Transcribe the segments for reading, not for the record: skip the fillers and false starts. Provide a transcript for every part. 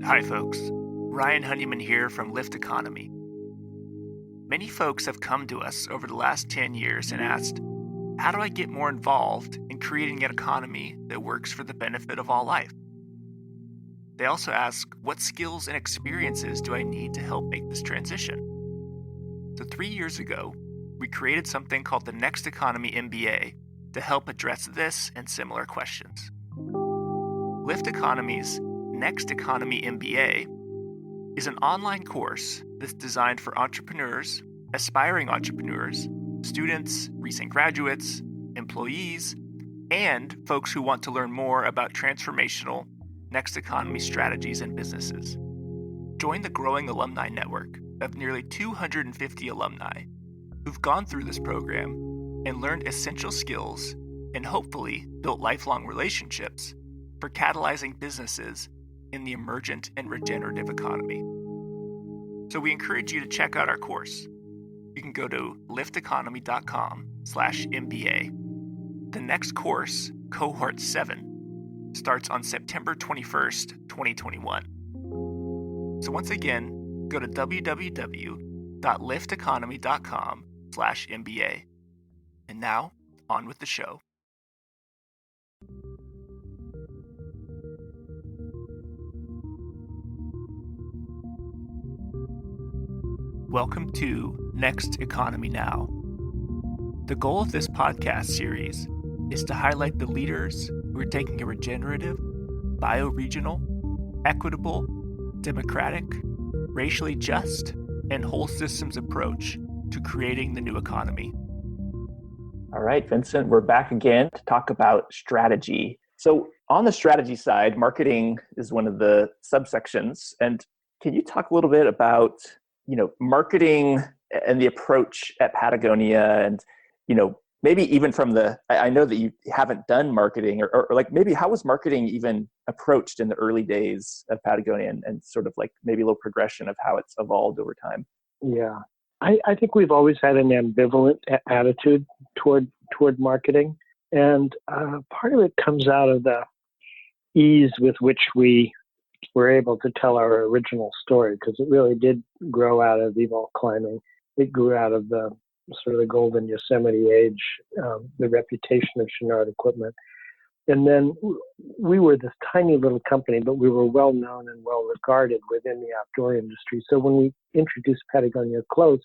Hi, folks. Ryan Honeyman here from Lift Economy. Many folks have come to us over the last 10 years and asked, how do I get more involved in creating an economy that works for the benefit of all life? They also ask, what skills and experiences do I need to help make this transition? So, 3 years ago, we created something called the Next Economy MBA to help address this and similar questions. Lift Economy's Next Economy MBA is an online course that's designed for entrepreneurs, aspiring entrepreneurs, students, recent graduates, employees, and folks who want to learn more about transformational next economy strategies and businesses. Join the growing alumni network of nearly 250 alumni who've gone through this program and learned essential skills and hopefully built lifelong relationships for catalyzing businesses in the emergent and regenerative economy. So we encourage you to check out our course. You can go to lifteconomy.com/MBA. The next course, Cohort 7, starts on September 21st, 2021. So once again, go to www.lifteconomy.com/MBA. And now, on with the show. Welcome to Next Economy Now. The goal of this podcast series is to highlight the leaders who are taking a regenerative, bioregional, equitable, democratic, racially just, and whole systems approach to creating the new economy. All right, Vincent, we're back again to talk about strategy. So on the strategy side, marketing is one of the subsections. And can you talk a little bit about marketing and the approach at Patagonia, and maybe even from I know that you haven't done marketing, or like maybe how was marketing even approached in the early days of Patagonia, and sort of like maybe a little progression of how it's evolved over time? Yeah, I think we've always had an ambivalent attitude toward marketing, and part of it comes out of the ease with which we were able to tell our original story, because it really did grow out of Evol climbing. It grew out of the sort of the golden Yosemite age, the reputation of Chouinard equipment. And then we were this tiny little company, but we were well known and well regarded within the outdoor industry. So when we introduced Patagonia clothes,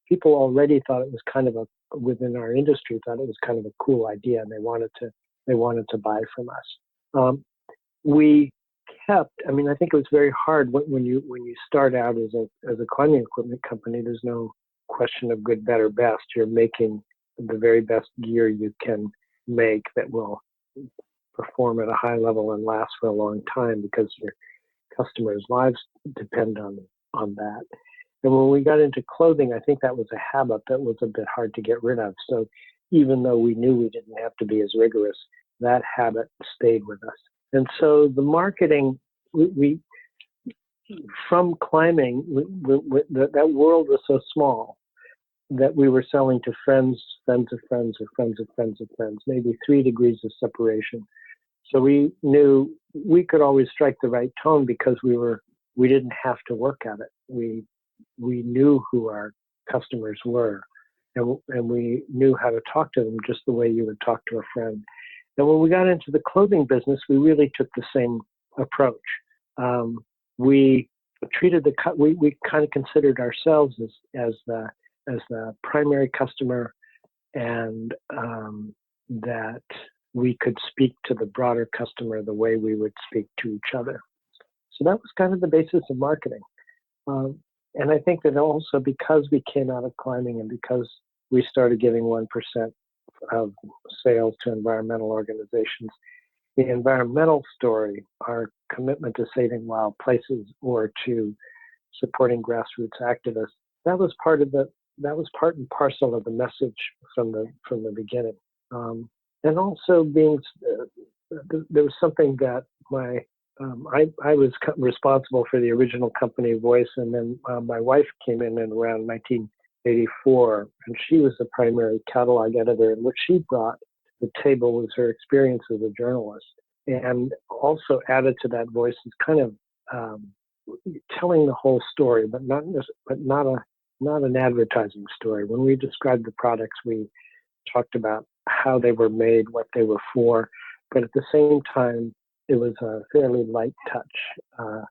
people already thought it was kind of within our industry, thought it was kind of a cool idea, and they wanted to buy from us. We kept, I think it was very hard when you start out as a climbing equipment company. There's no question of good, better, best. You're making the very best gear you can make that will perform at a high level and last for a long time, because your customers' lives depend on that. And when we got into clothing, I think that was a habit that was a bit hard to get rid of. So even though we knew we didn't have to be as rigorous, that habit stayed with us. And so the marketing, we from climbing, that world was so small that we were selling to friends, friends of friends, or friends of friends of friends, maybe 3 degrees of separation. So we knew we could always strike the right tone because we didn't have to work at it. We knew who our customers were, and we knew how to talk to them just the way you would talk to a friend. And when we got into the clothing business, we really took the same approach. We treated we kind of considered ourselves as the primary customer, and that we could speak to the broader customer the way we would speak to each other. So that was kind of the basis of marketing. And I think that also because we came out of climbing and because we started giving 1% of sales to environmental organizations, the environmental story, our commitment to saving wild places or to supporting grassroots activists, that was part and parcel of the message from the beginning. And also there was something that I was responsible for the original company Voice, and then my wife came in around 1984, and she was the primary catalog editor, and what she brought to the table was her experience as a journalist. And also added to that Voice is kind of telling the whole story, but not an advertising story. When we described the products, we talked about how they were made, what they were for, but at the same time, it was a fairly light touch.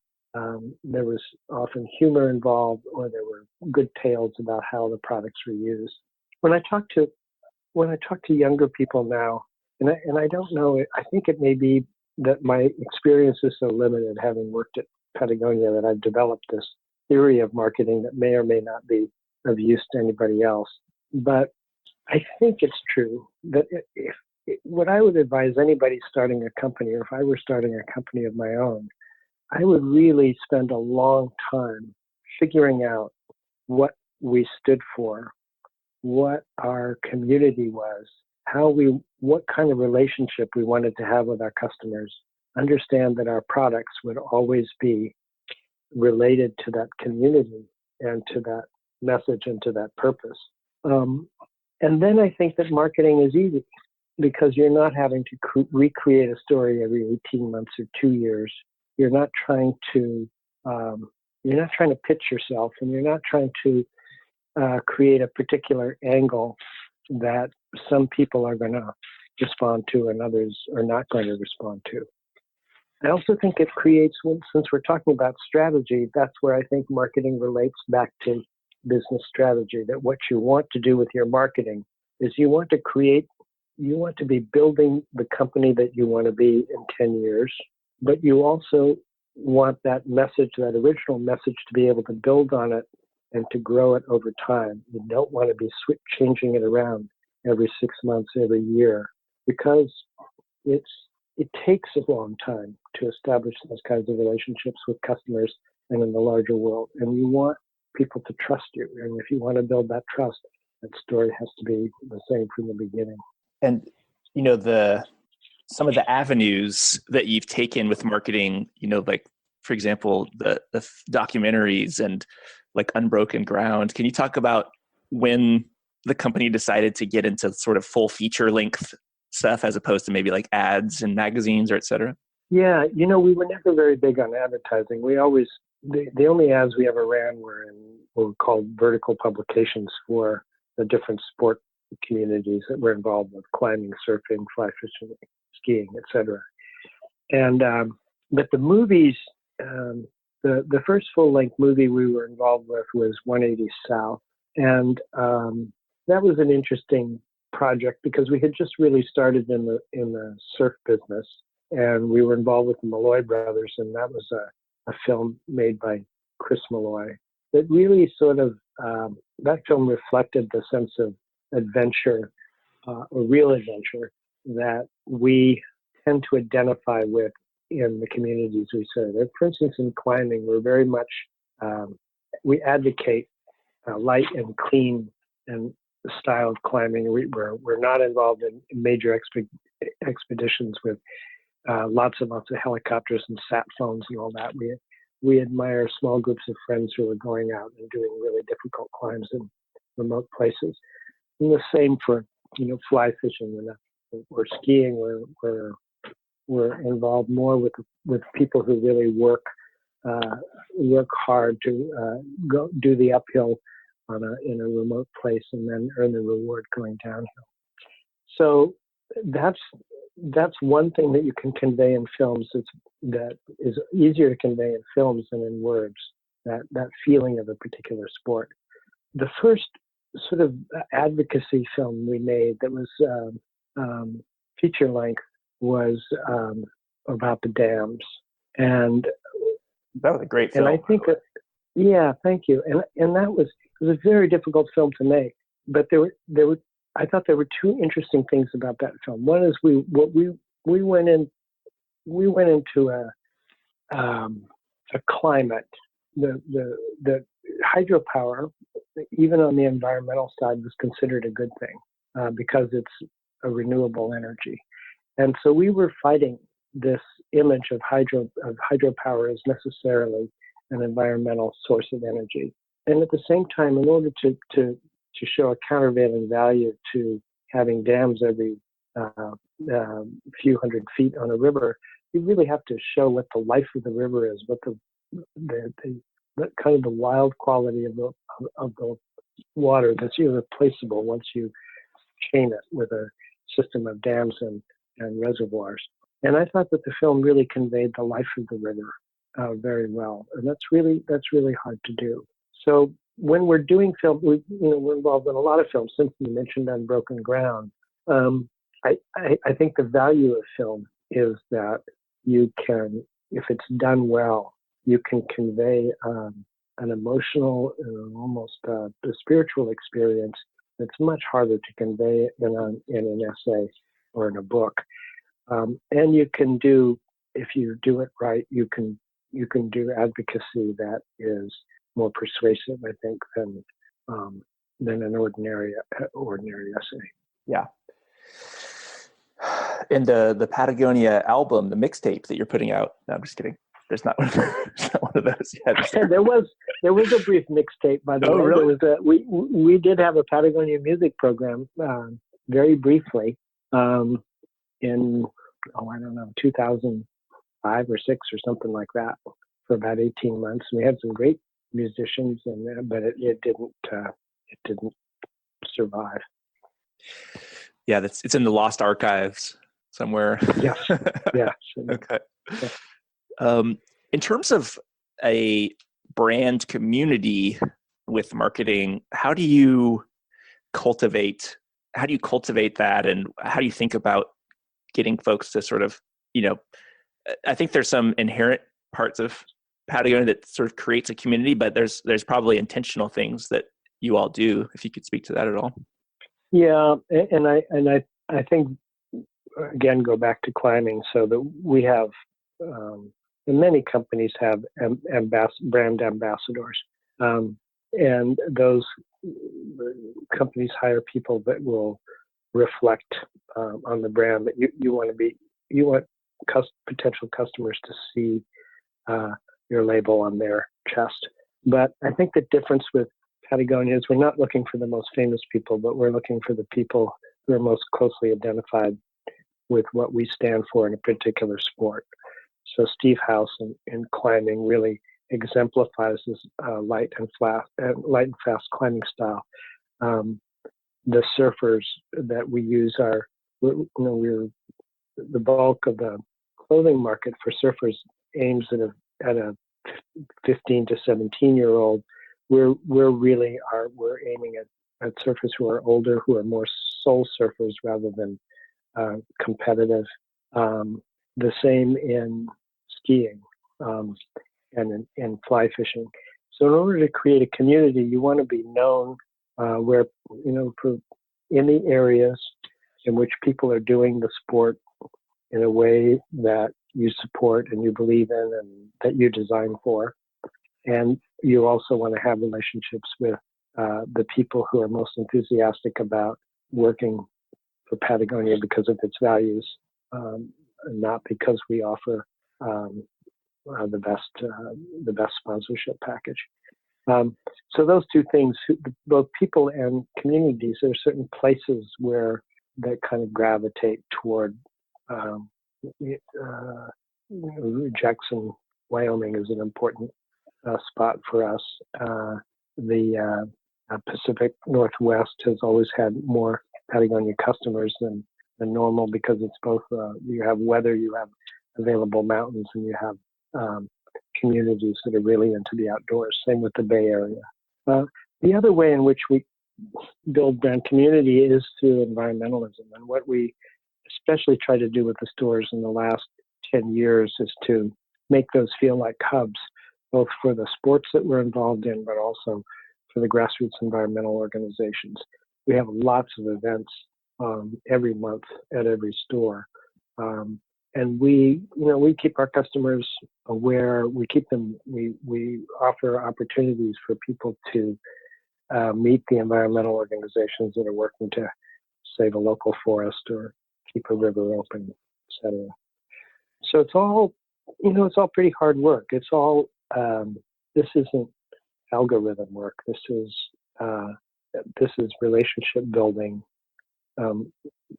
There was often humor involved, or there were good tales about how the products were used. When I talk to younger people now, and I don't know, I think it may be that my experience is so limited, having worked at Patagonia, that I've developed this theory of marketing that may or may not be of use to anybody else. But I think it's true that what I would advise anybody starting a company, or if I were starting a company of my own, I would really spend a long time figuring out what we stood for, what our community was, what kind of relationship we wanted to have with our customers, understand that our products would always be related to that community and to that message and to that purpose. And then I think that marketing is easy, because you're not having to recreate a story every 18 months or 2 years. You're not trying to pitch yourself, and you're not trying to create a particular angle that some people are going to respond to and others are not going to respond to. I also think it creates, since we're talking about strategy, that's where I think marketing relates back to business strategy, that what you want to do with your marketing is you want to be building the company that you want to be in 10 years, but you also want that message, that original message, to be able to build on it and to grow it over time. You don't want to be changing it around every 6 months, every year, because it takes a long time to establish those kinds of relationships with customers and in the larger world. And you want people to trust you. And if you want to build that trust, that story has to be the same from the beginning. And some of the avenues that you've taken with marketing, like, for example, the documentaries and like Unbroken Ground. Can you talk about when the company decided to get into sort of full feature length stuff as opposed to maybe like ads in magazines or et cetera? Yeah, we were never very big on advertising. We always, the only ads we ever ran were in what we called vertical publications for the different sport communities that were involved with climbing, surfing, fly fishing, skiing, etc. And but the movies, the first full-length movie we were involved with was 180 South, and that was an interesting project because we had just really started in the surf business, and we were involved with the Malloy brothers, and that was a film made by Chris Malloy that really sort of that film reflected the sense of adventure, or real adventure, that we tend to identify with in the communities we serve. For instance, in climbing, we're very much, we advocate light and clean and styled climbing. We're not involved in major expeditions with lots and lots of helicopters and sat phones and all that. We admire small groups of friends who are going out and doing really difficult climbs in remote places. And the same for, fly fishing or skiing. We're involved more with people who really work hard to go do the uphill in a remote place and then earn the reward going downhill. So that's one thing that you can convey in films. That is easier to convey in films than in words. That feeling of a particular sport. The first sort of advocacy film we made that was feature length was about the dams, and that was a great film. And I think that, yeah, thank you. And that was a very difficult film to make, but I thought there were two interesting things about that film. One is we went into a climate. The hydropower, even on the environmental side, was considered a good thing because it's a renewable energy. And so we were fighting this image of hydropower as necessarily an environmental source of energy. And at the same time, in order to show a countervailing value to having dams every few hundred feet on a river, you really have to show what the life of the river is, what the the kind of the wild quality of the water that's irreplaceable once you chain it with a system of dams and reservoirs. And I thought that the film really conveyed the life of the river very well, and that's really hard to do. So when we're doing film, we're involved in a lot of films. Since you mentioned Unbroken Ground, I think the value of film is that you can, if it's done well, you can convey an emotional, almost a spiritual experience that's much harder to convey in an essay or in a book. And you can do, if you do it right, you can do advocacy that is more persuasive, I think, than an ordinary essay. Yeah. And the Patagonia album, the mixtape that you're putting out. No, I'm just kidding. There's not one of those yet. There was a brief mixtape, by the way. Really? There was we did have a Patagonia music program very briefly in I don't know 2005 or 6 or something like that for about 18 months. We had some great musicians in there, but it didn't survive. Yeah, it's in the lost archives somewhere. Yes. Yeah. Okay. Yeah. In terms of a brand community with marketing, how do you cultivate that, and how do you think about getting folks to sort of, I think there's some inherent parts of Patagonia that sort of creates a community, but there's probably intentional things that you all do, if you could speak to that at all. Yeah, and I think, again, go back to climbing, so that we have, and many companies have brand ambassadors, and those companies hire people that will reflect on the brand that you want potential customers to see your label on their chest. But I think the difference with Patagonia is we're not looking for the most famous people, but we're looking for the people who are most closely identified with what we stand for in a particular sport. So Steve House in climbing really exemplifies this light and fast climbing style. The surfers that we use we're the bulk of the clothing market for surfers aims at a 15 to 17-year-old. We're aiming at surfers who are older, who are more soul surfers rather than competitive. The same in skiing and in fly fishing. So in order to create a community, you want to be known in the areas in which people are doing the sport in a way that you support and you believe in and that you design for. And you also want to have relationships with the people who are most enthusiastic about working for Patagonia because of its values, not because we offer the best sponsorship package. So those two things, both people and communities, there are certain places where that kind of gravitate toward. Jackson, Wyoming is an important spot for us. The Pacific Northwest has always had more Patagonia customers than normal because it's both, you have weather, you have available mountains, and you have communities that are really into the outdoors. Same with the Bay Area. The other way in which we build brand community is through environmentalism. And what we especially try to do with the stores in the last 10 years is to make those feel like hubs, both for the sports that we're involved in, but also for the grassroots environmental organizations. We have lots of events every month at every store. And we keep our customers aware. We offer opportunities for people to meet the environmental organizations that are working to save a local forest or keep a river open, etc. So it's all pretty hard work. It's all, this isn't algorithm work. This is relationship building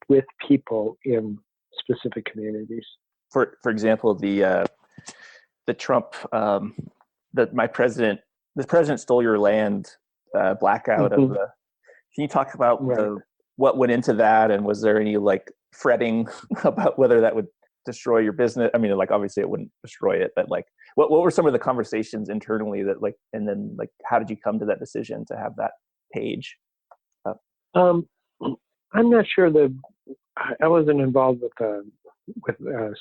with people in specific communities. For example, the Trump the president stole your land blackout of the. Can you talk about what went into that, and was there any like fretting about whether that would destroy your business? I mean, like obviously it wouldn't destroy it, but like what were some of the conversations internally that like, and then like how did you come to that decision to have that page up? I'm not sure I wasn't involved with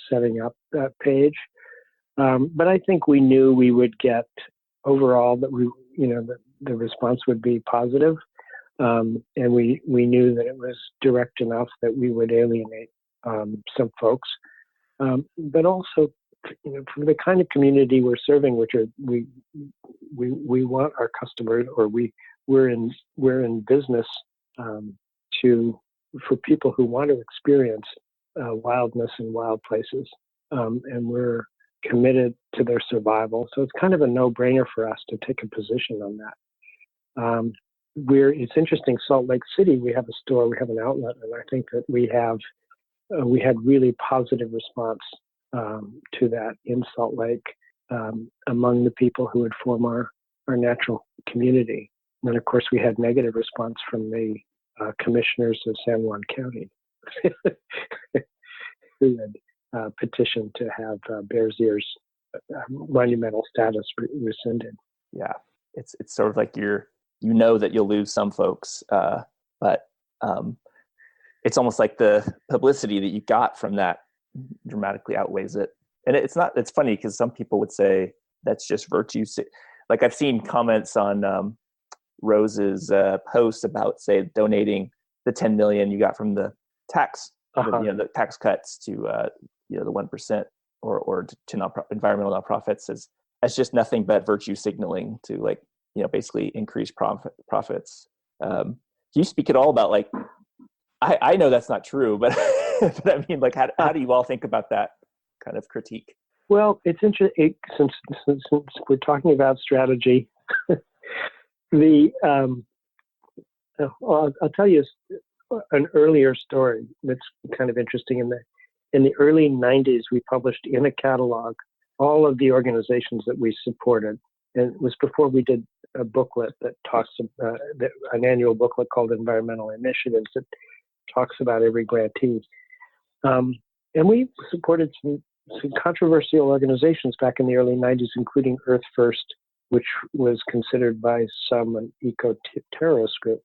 setting up that page, but I think we knew we would get overall that the response would be positive, and we knew that it was direct enough that we would alienate some folks, but also from the kind of community we're serving, which are we want our customers, or we're in business for people who want to experience wildness in wild places, and we're committed to their survival. So it's kind of a no-brainer for us to take a position on that. It's interesting. Salt Lake City, we have a store, we have an outlet, and I think that we had really positive response to that in Salt Lake among the people who would form our natural community. And then, of course, we had negative response from the commissioners of San Juan County who had petitioned to have Bears Ears monumental status rescinded. Yeah, it's sort of like that you'll lose some folks, but it's almost like the publicity that you got from that dramatically outweighs it. And it's funny because some people would say that's just virtue. Like I've seen comments on Rose's post about, say, donating the 10 million you got from the tax, the tax cuts to the 1% or to environmental nonprofits as just nothing but virtue signaling to like basically increase profits. Can you speak at all about like I know that's not true, but but I mean, like how do you all think about that kind of critique? Well, it's interesting since we're talking about strategy. I'll tell you an earlier story that's kind of interesting. In the early 90s, we published in a catalog all of the organizations that we supported, and it was before we did a booklet that talks an annual booklet called Environmental Initiatives that talks about every grantee. And we supported some controversial organizations back in the early 90s, including Earth First, which was considered by some an eco-terrorist group.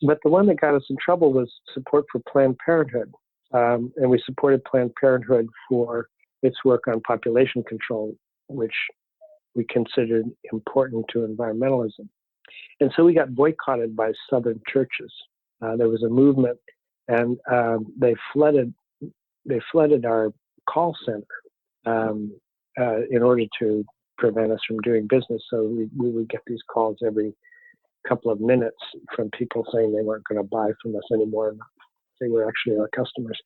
But the one that got us in trouble was support for Planned Parenthood. And we supported Planned Parenthood for its work on population control, which we considered important to environmentalism. And so we got boycotted by Southern churches. There was a movement, and they flooded our call center in order to prevent us from doing business. So we would get these calls every couple of minutes from people saying they weren't going to buy from us anymore, and they were actually our customers.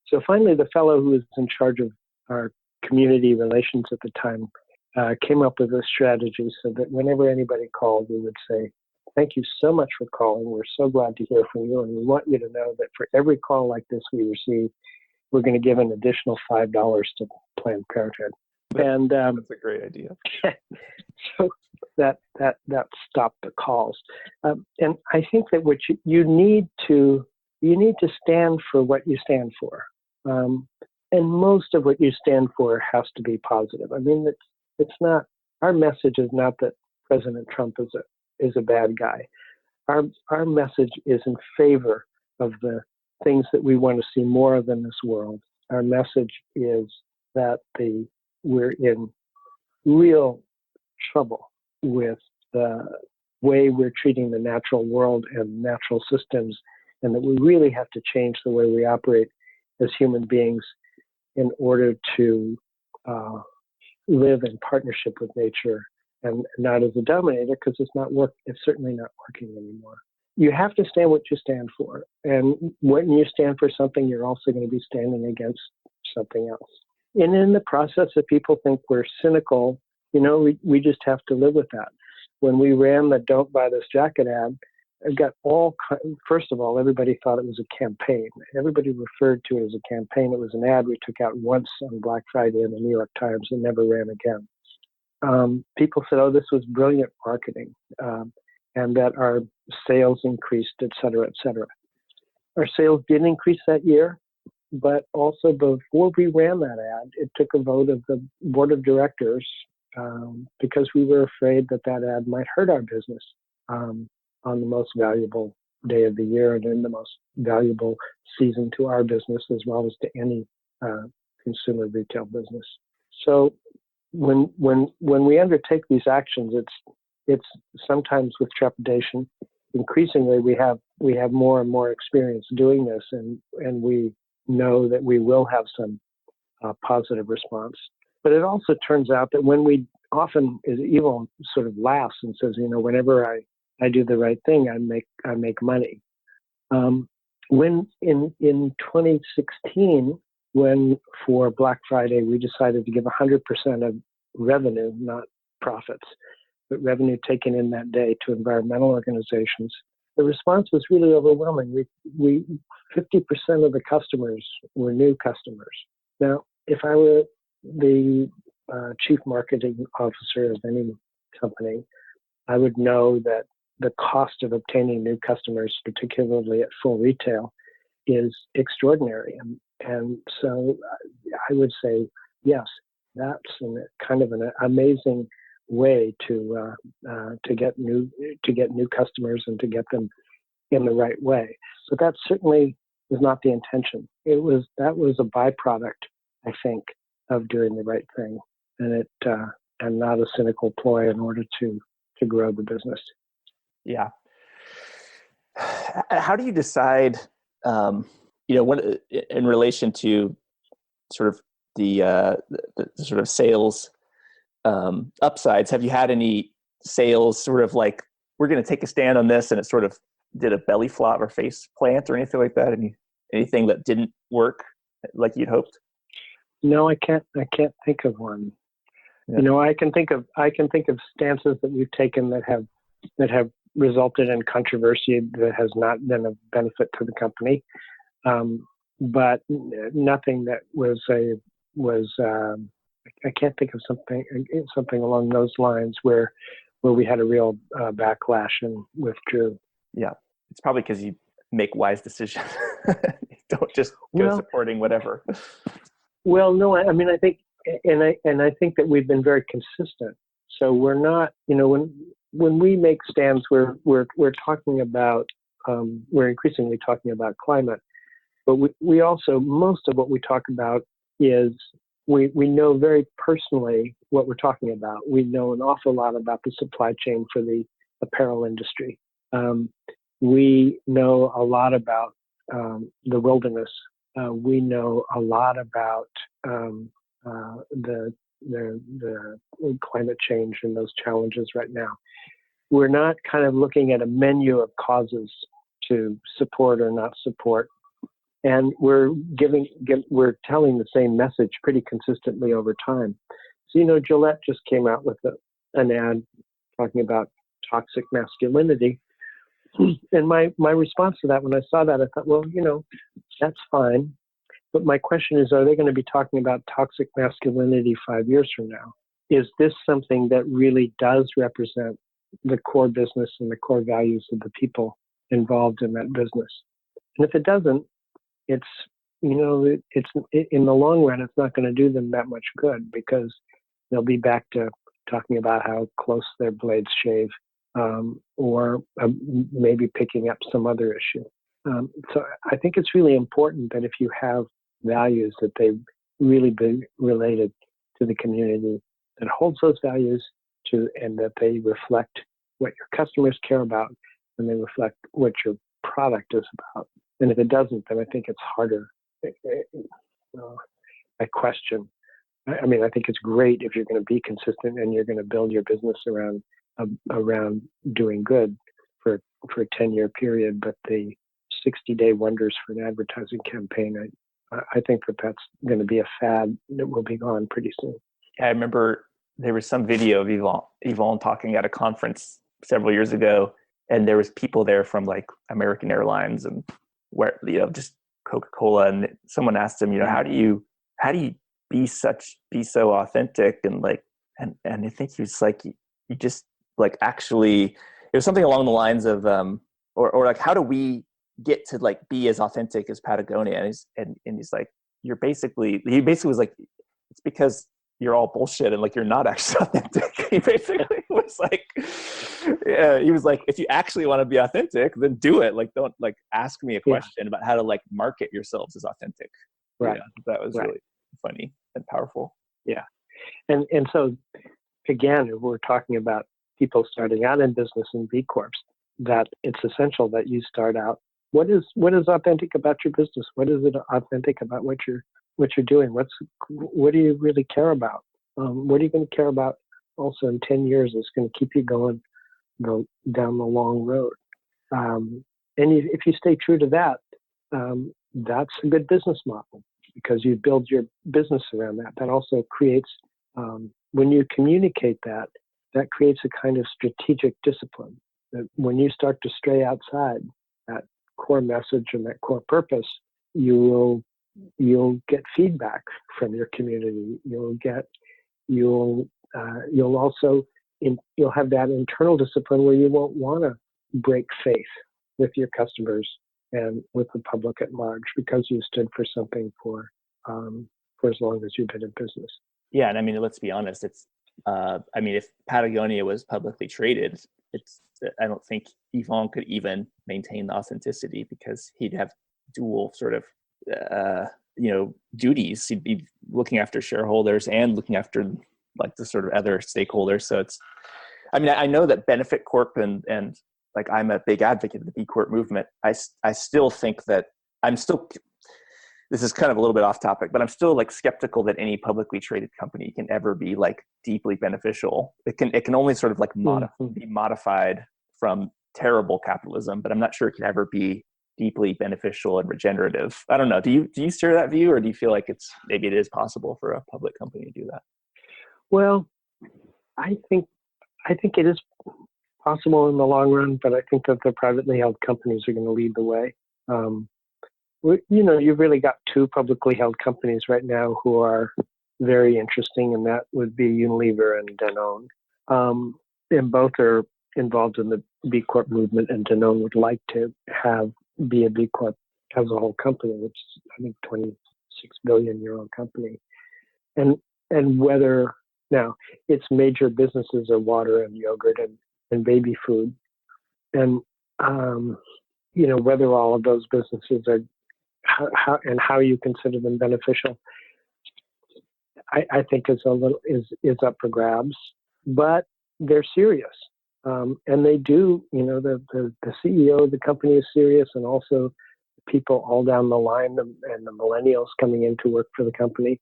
So finally, the fellow who was in charge of our community relations at the time came up with a strategy so that whenever anybody called, we would say, "Thank you so much for calling. We're so glad to hear from you, and we want you to know that for every call like this we receive, we're going to give an additional $5 to Planned Parenthood." And that's a great idea. So that stopped the calls. And I think that what you need to stand for what you stand for. And most of what you stand for has to be positive. I mean, it's not, our message is not that President Trump is a bad guy. Our message is in favor of the things that we want to see more of in this world. Our message is that we're in real trouble with the way we're treating the natural world and natural systems, and that we really have to change the way we operate as human beings in order to live in partnership with nature and not as a dominator, because it's certainly not working anymore. You have to stand what you stand for. And when you stand for something, you're also going to be standing against something else. And in the process, if people think we're cynical, we just have to live with that. When we ran the "Don't Buy This Jacket" ad, it got first of all, everybody thought it was a campaign. Everybody referred to it as a campaign. It was an ad we took out once on Black Friday in the New York Times and never ran again. people said, "Oh, this was brilliant marketing," and that our sales increased, et cetera, et cetera. Our sales did increase that year, but also before we ran that ad, it took a vote of the board of directors because we were afraid that that ad might hurt our business on the most valuable day of the year and in the most valuable season to our business as well as to any consumer retail business. So when we undertake these actions, it's sometimes with trepidation. Increasingly, we have more and more experience doing this, and we know that we will have some positive response. But it also turns out that when we often, Evil sort of laughs and says, whenever I do the right thing, I make money. When in 2016, when for Black Friday we decided to give 100% of revenue, not profits, but revenue taken in that day to environmental organizations, the response was really overwhelming. We 50% of the customers were new customers. Now, if I were the chief marketing officer of any company, I would know that the cost of obtaining new customers, particularly at full retail, is extraordinary. And so I would say, yes, that's kind of an amazing way to get new customers and to get them in the right way. But that certainly was not the intention. That was a byproduct, I think, of doing the right thing, and not a cynical ploy in order to grow the business. Yeah. How do you decide, what in relation to sort of the sort of sales upsides? Have you had any sales sort of like, we're going to take a stand on this, and it sort of did a belly flop or face plant or anything like that? Anything that didn't work like you'd hoped? No, I can't think of one. Yeah. I can think of stances that we've taken that have resulted in controversy that has not been of benefit to the company, but nothing that was I can't think of something along those lines where we had a real backlash and withdrew. Yeah, it's probably because you make wise decisions. Don't just go supporting whatever. Well, no, I mean, I think, and I think that we've been very consistent. So we're not, when we make stands, we're talking about, we're increasingly talking about climate, but we also, most of what we talk about is we know very personally what we're talking about. We know an awful lot about the supply chain for the apparel industry. We know a lot about the wilderness. We know a lot about the climate change and those challenges right now. We're not kind of looking at a menu of causes to support or not support, and we're telling the same message pretty consistently over time. So Gillette just came out with an ad talking about toxic masculinity. And my response to that, when I saw that, I thought, well, that's fine. But my question is, are they going to be talking about toxic masculinity 5 years from now? Is this something that really does represent the core business and the core values of the people involved in that business? And if it doesn't, it's in the long run, it's not going to do them that much good, because they'll be back to talking about how close their blades shave, or maybe picking up some other issue. So I think it's really important that if you have values, that they really be related to the community that holds those values and that they reflect what your customers care about, and they reflect what your product is about. And if it doesn't, then I think it's harder. I question. I mean, I think it's great if you're going to be consistent and you're going to build your business around doing good for a 10-year period. But the 60-day wonders for an advertising campaign, I think that's going to be a fad that will be gone pretty soon. I remember there was some video of Yvonne talking at a conference several years ago, and there was people there from like American Airlines and where just Coca-Cola, and someone asked him, how do you be so authentic and like and I think he was like, you just like actually, it was something along the lines of, or like, how do we get to like be as authentic as Patagonia? And he's like, he basically was like, it's because you're all bullshit and like you're not actually authentic. He basically was like, yeah, he was like, if you actually want to be authentic, then do it. Like, don't like ask me a question about how to like market yourselves as authentic. Right. Yeah, that was really funny and powerful. Yeah. And so again, if we're talking about people starting out in business and B Corps, that it's essential that you start out. What is authentic about your business? What is it authentic about what you're doing? What do you really care about? What are you going to care about also in 10 years that's going to keep you going down the long road? And if you stay true to that, that's a good business model because you build your business around that. That also creates, when you communicate that creates a kind of strategic discipline. That when you start to stray outside that core message and that core purpose, you'll get feedback from your community. You'll also you'll have that internal discipline where you won't want to break faith with your customers and with the public at large because you stood for something for as long as you've been in business. Yeah, and I mean, let's be honest. It's I mean, if Patagonia was publicly traded, I don't think Yvon could even maintain the authenticity because he'd have dual sort of duties. He'd be looking after shareholders and looking after like the sort of other stakeholders. So it's, I mean, I know that Benefit Corp and like I'm a big advocate of the B Corp movement. I still think that this is kind of a little bit off topic, but I'm still like skeptical that any publicly traded company can ever be like deeply beneficial. It can only sort of like be modified from terrible capitalism, but I'm not sure it can ever be deeply beneficial and regenerative. I don't know. Do you share that view, or do you feel like maybe it is possible for a public company to do that? Well, I think it is possible in the long run, but I think that the privately held companies are going to lead the way. You've really got two publicly held companies right now who are very interesting, and that would be Unilever and Danone. And both are involved in the B Corp movement, and Danone would like to be a B Corp as a whole company, which is, I think, 26 billion euro company. And whether now its major businesses are water and yogurt and baby food, and whether all of those businesses are how you consider them beneficial, I think is up for grabs. But they're serious, and they do. The CEO of the company is serious, and also people all down the line, and the millennials coming in to work for the company,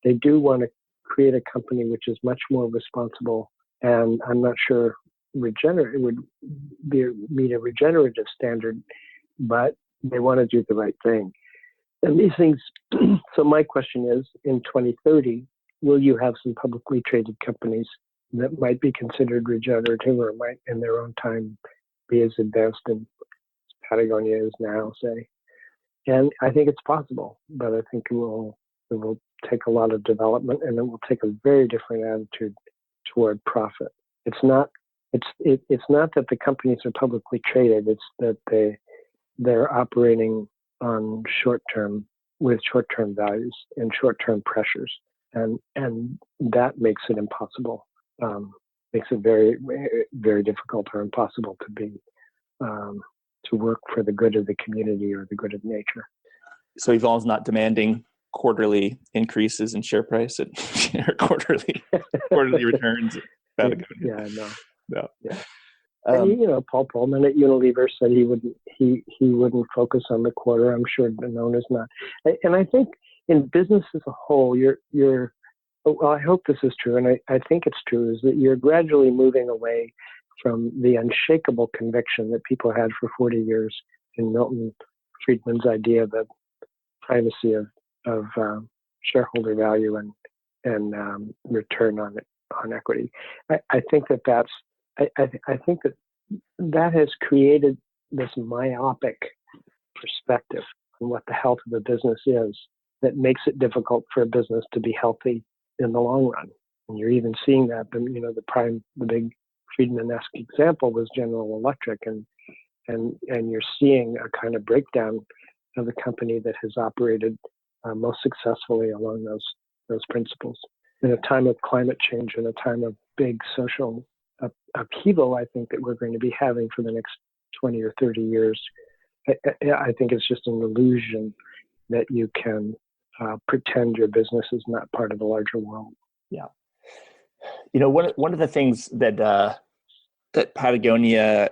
they do want to create a company which is much more responsible. And I'm not sure it would meet a regenerative standard, but they want to do the right thing. And these things, so my question is, in 2030, will you have some publicly traded companies that might be considered regenerative or might in their own time be as advanced as Patagonia is now, say? And I think it's possible, but I think it will take a lot of development, and it will take a very different attitude toward profit. It's not that the companies are publicly traded, it's that they're operating on short-term values and short-term pressures, and that makes it impossible. Makes it very, very difficult or impossible to work for the good of the community or the good of nature. So Yvon's not demanding quarterly increases in share price or quarterly returns. Yeah, no. Yeah. And Paul Pullman at Unilever said he wouldn't focus on the quarter. I'm sure Danone is not. And I think in business as a whole, I hope this is true, and I think it's true, is that you're gradually moving away from the unshakable conviction that people had for 40 years in Milton Friedman's idea that primacy of shareholder value and return on equity. I think that has created this myopic perspective on what the health of a business is that makes it difficult for a business to be healthy in the long run. And you're even seeing that. The big Friedman-esque example was General Electric, and you're seeing a kind of breakdown of the company that has operated most successfully along those principles. In a time of climate change, in a time of big social upheaval, I think that we're going to be having for the next 20 or 30 years, I think it's just an illusion that you can pretend your business is not part of a larger world. Yeah. One of the things that that Patagonia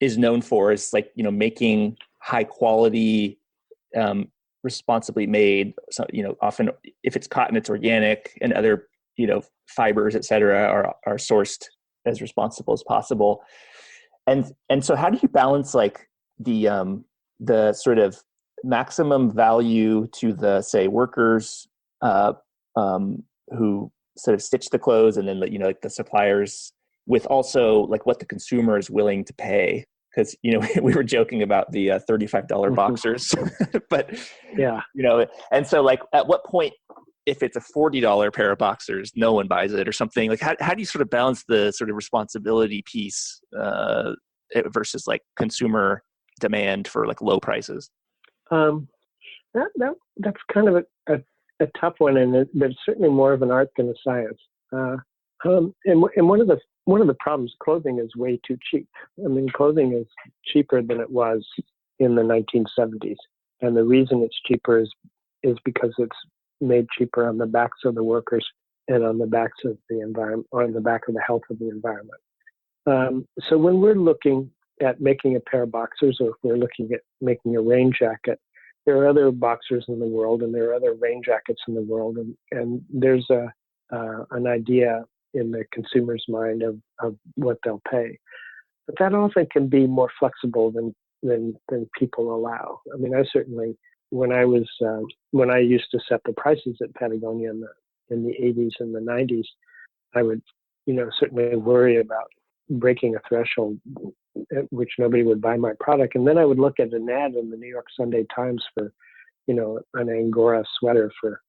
is known for is making high quality, responsibly made. So, often if it's cotton, it's organic, and other fibers, et cetera, are sourced as responsible as possible. And so how do you balance the sort of maximum value to the, say, workers who sort of stitch the clothes, and then the suppliers, with also what the consumer is willing to pay? Because we were joking about the $35 boxers, but yeah, and so at what point, if it's a $40 pair of boxers, no one buys it or something? How do you sort of balance the sort of responsibility piece versus consumer demand for low prices? That's kind of a tough one, and there's certainly more of an art than a science. And one of the problems, clothing is way too cheap. I mean, clothing is cheaper than it was in the 1970s, and the reason it's cheaper is because it's made cheaper on the backs of the workers and on the backs of the environment, or on the back of the health of the environment. So when we're looking at making a pair of boxers, or if we're looking at making a rain jacket, there are other boxers in the world, and there are other rain jackets in the world, and there's an idea in the consumer's mind of what they'll pay. But that often can be more flexible than people allow. I mean, I certainly, when I used to set the prices at Patagonia in the 80s and the 90s, I would, certainly worry about breaking a threshold at which nobody would buy my product. And then I would look at an ad in the New York Sunday Times for, an Angora sweater for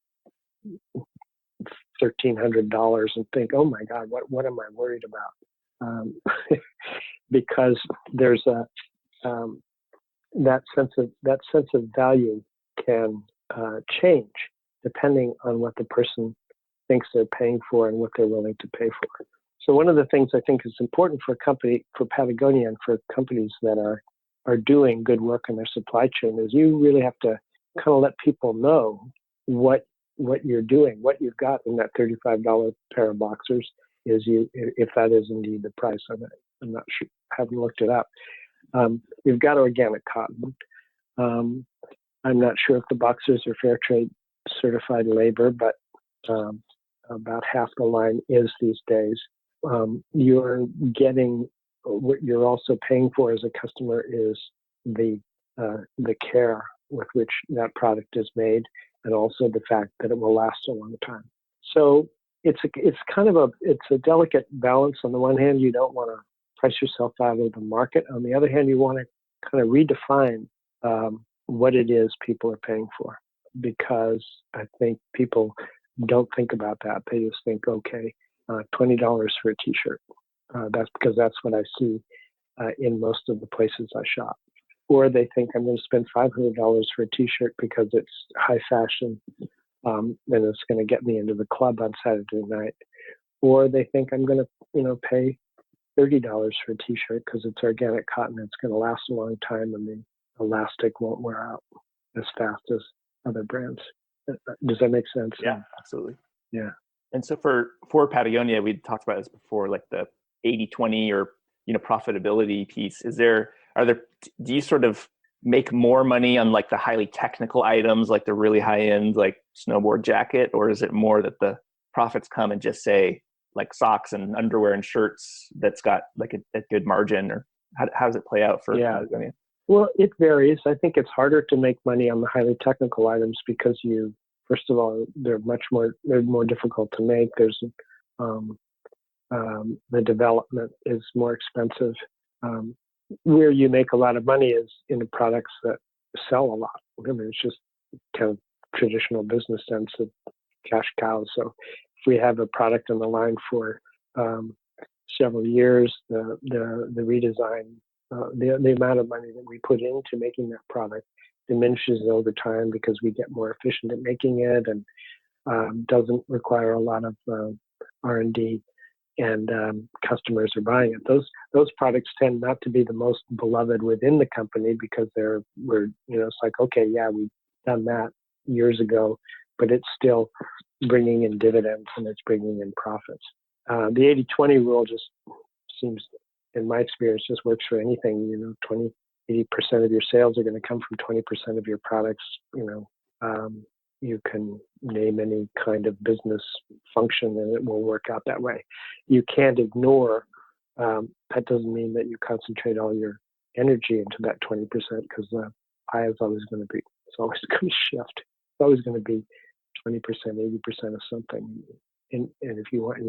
$1,300 and think, oh my God, what am I worried about? Because there's that sense of value can change depending on what the person thinks they're paying for and what they're willing to pay for. So one of the things I think is important for Patagonia, and for companies that are doing good work in their supply chain, is you really have to kind of let people know what you're doing, what you've got in that $35 pair of boxers if that is indeed the price of it. I'm not sure, haven't looked it up. You've got organic cotton. I'm not sure if the boxers are fair trade certified labor, but about half the line is these days. You're getting, what you're also paying for as a customer is the care with which that product is made, and also the fact that it will last a long time. So it's a delicate balance. On the one hand, you don't want to price yourself out of the market. On the other hand, you want to kind of redefine what it is people are paying for, because I think people don't think about that. They just think, okay, $20 for a T-shirt. That's because that's what I see in most of the places I shop. Or they think I'm going to spend $500 for a T-shirt because it's high fashion and it's going to get me into the club on Saturday night. Or they think I'm going to, pay $30 for a T-shirt because it's organic cotton. It's going to last a long time, and the elastic won't wear out as fast as other brands. Does that make sense? Yeah, absolutely. Yeah. And so for Patagonia, we talked about this before, the 80-20 or profitability piece. Do you sort of make more money on the highly technical items, the really high end snowboard jacket, or is it more that the profits come and just say socks and underwear and shirts that's got a good margin? Or how does it play out for Patagonia? Well, it varies. I think it's harder to make money on the highly technical items because first of all, they're more difficult to make. There's the development is more expensive. Where you make a lot of money is in the products that sell a lot. I mean, it's just kind of traditional business sense of cash cows. So if we have a product on the line for several years, the redesign, the amount of money that we put into making that product diminishes over time because we get more efficient at making it and doesn't require a lot of R&D, and customers are buying it. Those products tend not to be the most beloved within the company because it's like, okay, yeah, we've done that years ago, but it's still bringing in dividends and it's bringing in profits. The 80-20 rule just seems, in my experience, just works for anything. 80% of your sales are going to come from 20% of your products. You can name any kind of business function and it will work out that way. You can't ignore, that doesn't mean that you concentrate all your energy into that 20% because the pie is always going to shift. It's always going to be 20%, 80% of something. And if you want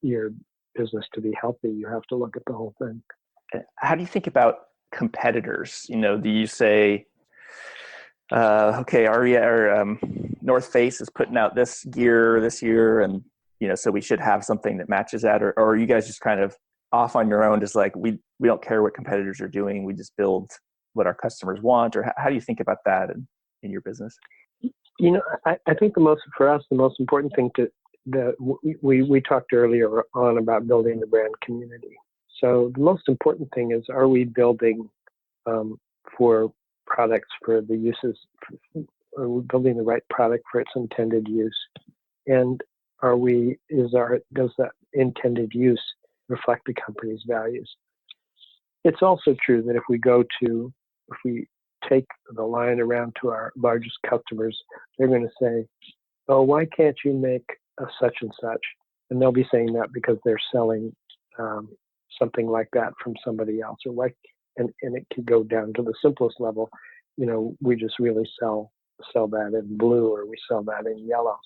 your business to be healthy, you have to look at the whole thing. How do you think about competitors? Do you say, okay, North Face is putting out this gear this year, and so we should have something that matches that, or are you guys just kind of off on your own, just like we don't care what competitors are doing, we just build what our customers want? Or how do you think about that in your business? I think for us the most important thing we talked earlier on about building the brand community. So the most important thing is, are we building for products for the uses? Are we building the right product for its intended use? And does that intended use reflect the company's values? It's also true that if we take the line around to our largest customers, they're going to say, "Oh, why can't you make a such and such?" And they'll be saying that because they're selling something like that from somebody else, and it could go down to the simplest level. We just really sell that in blue, or we sell that in yellow.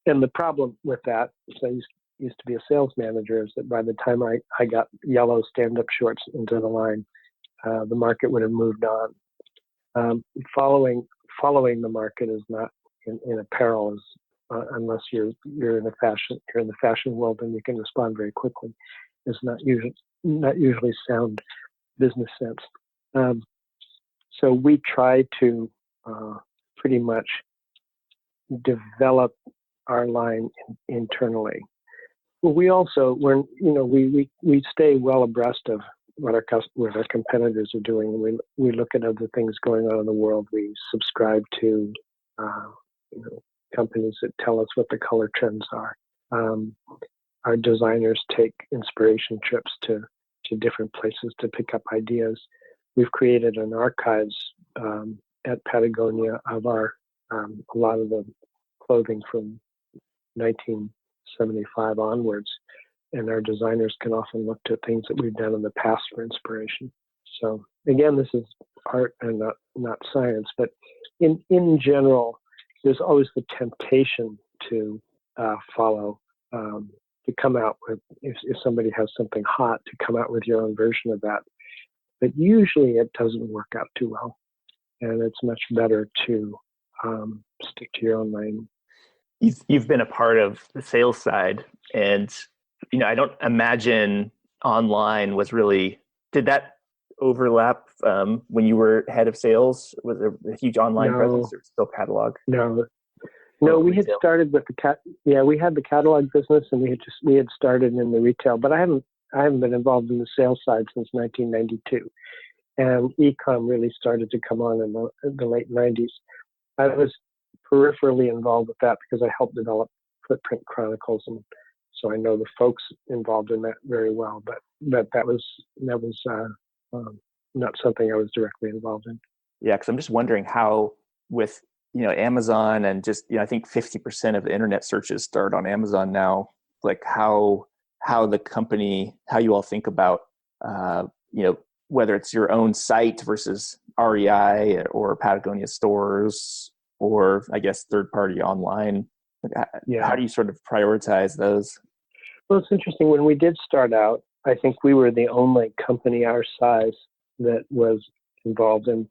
And the problem with that, so I used to be a sales manager, is that by the time I got yellow stand-up shorts into the line, the market would have moved on. Following the market is not in apparel, is unless you're in the fashion world and you can respond very quickly, is not usually sound business sense. So we try to pretty much develop our line internally. But we also, we stay well abreast of what our competitors are doing. We look at other things going on in the world. We subscribe to companies that tell us what the color trends are. Our designers take inspiration trips to different places to pick up ideas. We've created an archives at Patagonia of a lot of the clothing from 1975 onwards, and our designers can often look to things that we've done in the past for inspiration. So again, this is art and not science, but in general, there's always the temptation to follow, to come out with, if somebody has something hot, to come out with your own version of that. But usually it doesn't work out too well, and it's much better to stick to your own lane. You've been a part of the sales side, and I don't imagine online was really, did that overlap when you were head of sales? Was there a huge online presence, or still catalog? No, we had started with we had the catalog business, and we had started in the retail, but I haven't been involved in the sales side since 1992, and e-com really started to come on in the late 90s. I was peripherally involved with that because I helped develop Footprint Chronicles, and so I know the folks involved in that very well. But that was not something I was directly involved in. Yeah, because I'm just wondering how, with Amazon, and just I think 50% of the internet searches start on Amazon now. Like how the company, how you all think about whether it's your own site versus REI or Patagonia stores, or I guess third-party online. How do you sort of prioritize those? Well, it's interesting. When we did start out, I think we were the only company our size that was involved in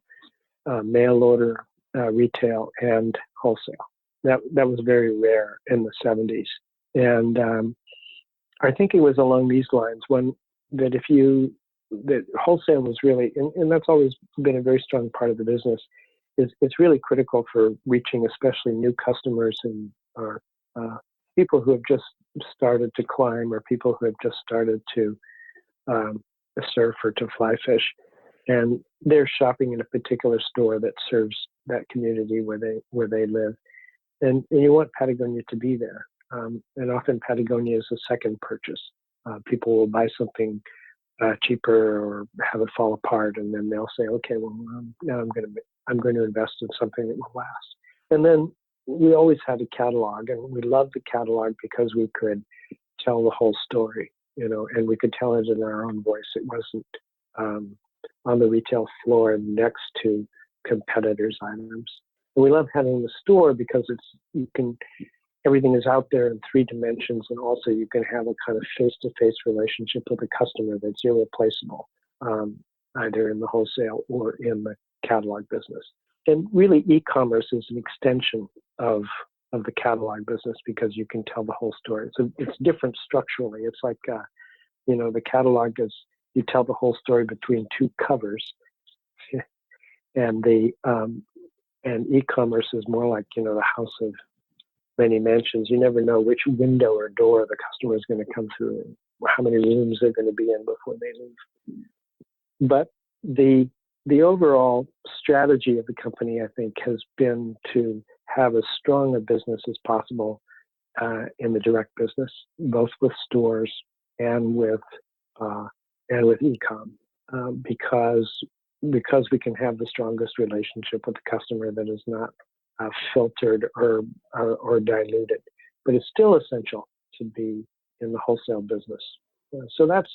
mail order, retail, and wholesale. That was very rare in the 70s. And our thinking was along these lines. One, that that wholesale was really, and that's always been a very strong part of the business, it's really critical for reaching especially new customers and are people who have just started to climb or people who have just started to surf or to fly fish. And they're shopping in a particular store that serves that community where they live. And you want Patagonia to be there. And often Patagonia is a second purchase. People will buy something cheaper or have it fall apart, and then they'll say, okay, well, now I'm going to invest in something that will last. And then we always had a catalog, and we loved the catalog because we could tell the whole story, and we could tell it in our own voice. It wasn't on the retail floor next to competitors' items. And we love having the store because everything is out there in 3 dimensions, and also you can have a kind of face-to-face relationship with a customer that's irreplaceable, either in the wholesale or in the catalog business. And really, e-commerce is an extension of the catalog business because you can tell the whole story. So it's different structurally. It's like, the catalog is, you tell the whole story between 2 covers, and and e-commerce is more like, the house of many mansions. You never know which window or door the customer is going to come through and how many rooms they're going to be in before they leave. But the overall strategy of the company, I think, has been to have as strong a business as possible in the direct business, both with stores and with e-com, because we can have the strongest relationship with the customer that is not filtered or diluted. But it's still essential to be in the wholesale business. So that's,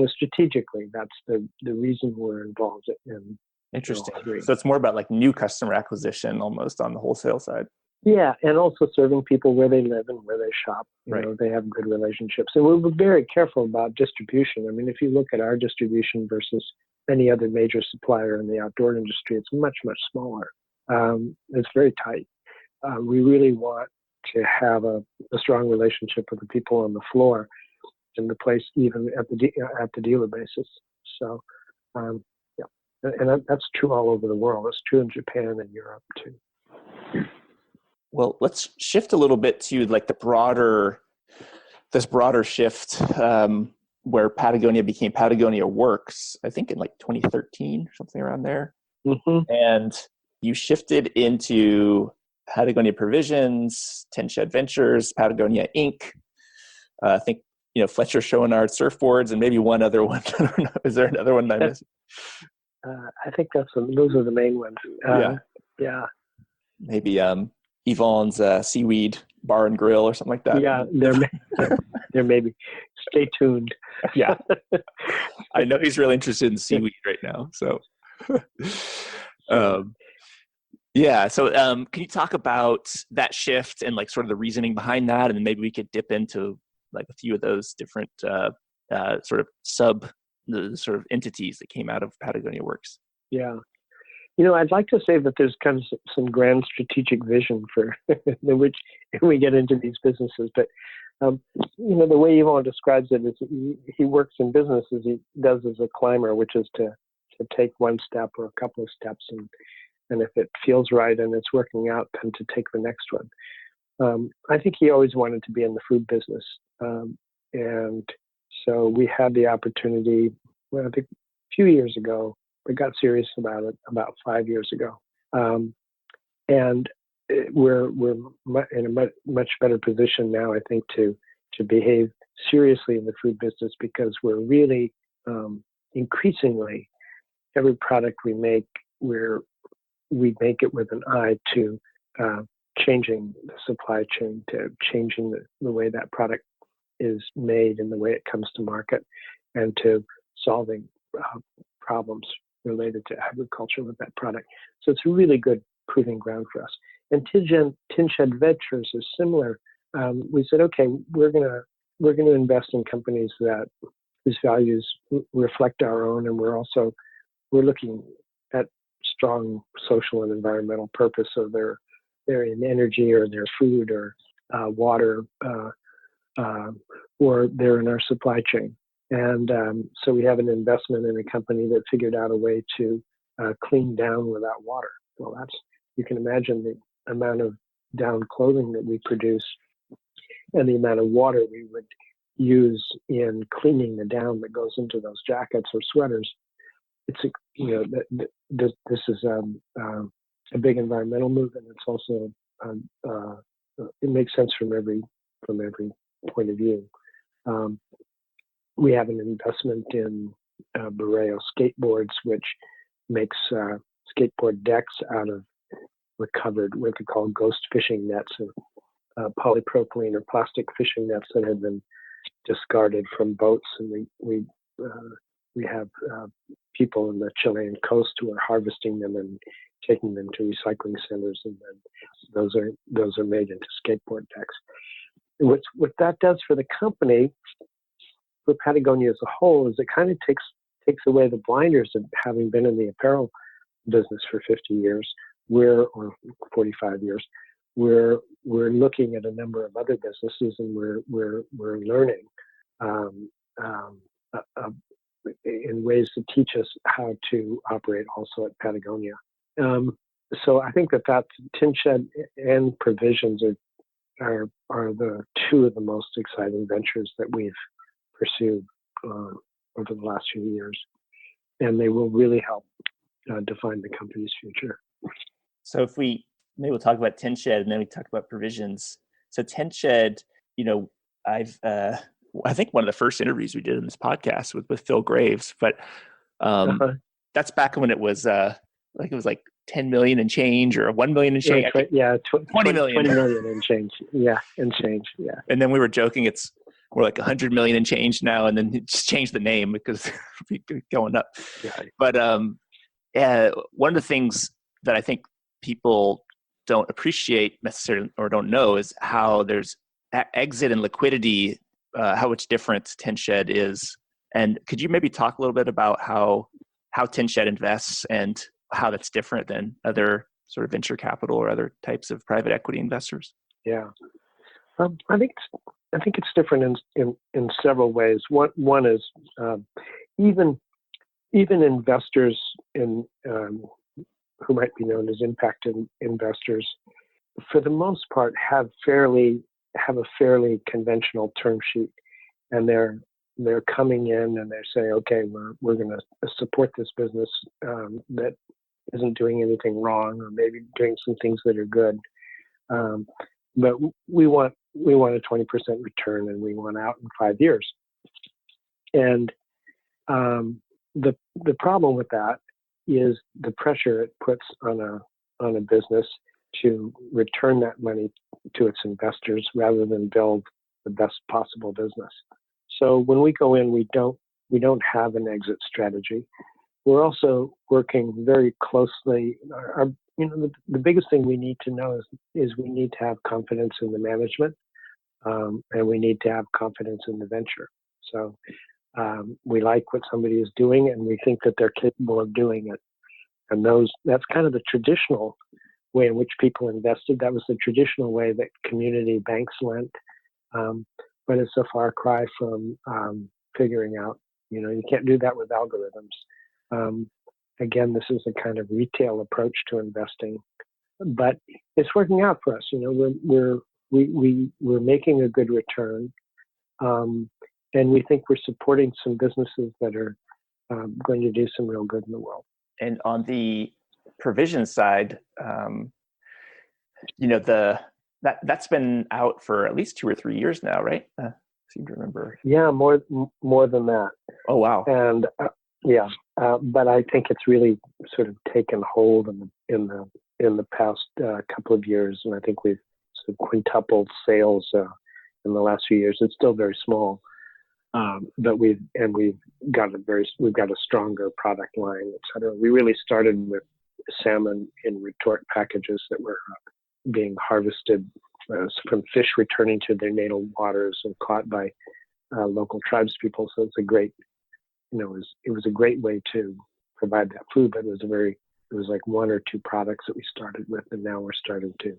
strategically, that's the reason we're involved in. Interesting. So it's more about like new customer acquisition almost on the wholesale side. Yeah, and also serving people where they live and where they shop. Right. They have good relationships. And we're very careful about distribution. I mean, if you look at our distribution versus any other major supplier in the outdoor industry, it's much, much smaller. It's very tight. We really want to have a strong relationship with the people on the floor in the place, even at the dealer basis. So, and that's true all over the world. It's true in Japan and Europe too. Well, let's shift a little bit to like this broader shift where Patagonia became Patagonia Works, I think in like 2013, something around there. Mm-hmm. And you shifted into Patagonia Provisions, Tin Shed Ventures, Patagonia Inc. I think, Fletcher Schoenard Surfboards, and maybe one other one. I don't know. Is there another one that I missed? I think those are the main ones. Yeah. Maybe Yvonne's Seaweed Bar and Grill or something like that. Yeah, there may be. Stay tuned. Yeah. I know he's really interested in seaweed right now. So, yeah. So, can you talk about that shift and like sort of the reasoning behind that? And then maybe we could dip into like a few of those different sort of the sort of entities that came out of Patagonia Works. Yeah. I'd like to say that there's kind of some grand strategic vision for which we get into these businesses. But, the way Yvonne describes it is he works in business as he does as a climber, which is to take one step or a couple of steps. And if it feels right and it's working out, then to take the next one. I think he always wanted to be in the food business. And so we had the opportunity, I think a few years ago. We got serious about it about 5 years ago. And we're in a much better position now, I think, to behave seriously in the food business because we're really increasingly, every product we make, we make it with an eye to changing the supply chain, to changing the way that product is made and the way it comes to market, and to solving problems related to agriculture with that product. So it's a really good proving ground for us. And Tin Shed Ventures is similar. We said, okay, we're gonna invest in companies whose values reflect our own, and we're looking at strong social and environmental purpose. So they're they're in energy or they're food or water, or they're in our supply chain. And so we have an investment in a company that figured out a way to clean down without water. Well, you can imagine the amount of down clothing that we produce and the amount of water we would use in cleaning the down that goes into those jackets or sweaters. It's this is a big environmental movement. It's also it makes sense from every point of view. We have an investment in Boreo skateboards, which makes skateboard decks out of recovered what they call ghost fishing nets of polypropylene or plastic fishing nets that had been discarded from boats, and we have people in the Chilean coast who are harvesting them and taking them to recycling centers, and then those are made into skateboard decks. And what that does for the company, for Patagonia as a whole, is it kind of takes away the blinders of having been in the apparel business for 50 years, or 45 years. We're looking at a number of other businesses, and we're learning in ways to teach us how to operate also at Patagonia. So I think that Tin Shed and Provisions are the two of the most exciting ventures that we've pursued over the last few years, and they will really help define the company's future. So if maybe we'll talk about Tin Shed and then we talk about Provisions. So Tin Shed, I think one of the first interviews we did in this podcast was with Phil Graves, but that's back when it was like 10 million and change, or 1 million and change. Yeah, 20 million. 20 million and change. Yeah, and change. Yeah. And then we were joking we're like 100 million and change now, and then just change the name because we keep going up. Yeah. But one of the things that I think people don't appreciate necessarily or don't know is how there's exit and liquidity, how much different Tin Shed is. And could you maybe talk a little bit about how Tin Shed invests and how that's different than other sort of venture capital or other types of private equity investors? Yeah, I think it's different in several ways. One is even investors who might be known as impact investors, for the most part, have a fairly conventional term sheet, and they're coming in and they're saying, okay, we're going to support this business that isn't doing anything wrong, or maybe doing some things that are good, but we want a 20% return, and we want out in 5 years. And the problem with that is the pressure it puts on a business to return that money to its investors rather than build the best possible business. So when we go in, we don't have an exit strategy. We're also working very closely. The biggest thing we need to know is we need to have confidence in the management, and we need to have confidence in the venture. So we like what somebody is doing, and we think that they're capable of doing it. And that's kind of the traditional way in which people invested. That was the traditional way that community banks lent. But it's a far cry from figuring out, you can't do that with algorithms. Again, this is a kind of retail approach to investing, but it's working out for us. We're making a good return, and we think we're supporting some businesses that are going to do some real good in the world. And on the provision side, that's been out for at least 2 or 3 years now, right? I seem to remember. Yeah, more than that. Oh wow! And but I think it's really sort of taken hold in the past couple of years, and I think we've sort of quintupled sales in the last few years. It's still very small, but we've got a stronger product line, et cetera. We really started with salmon in retort packages that were being harvested from fish returning to their natal waters and caught by local tribes people. So it's a great, it was a great way to provide that food. But it was like 1 or 2 products that we started with, and now we're starting to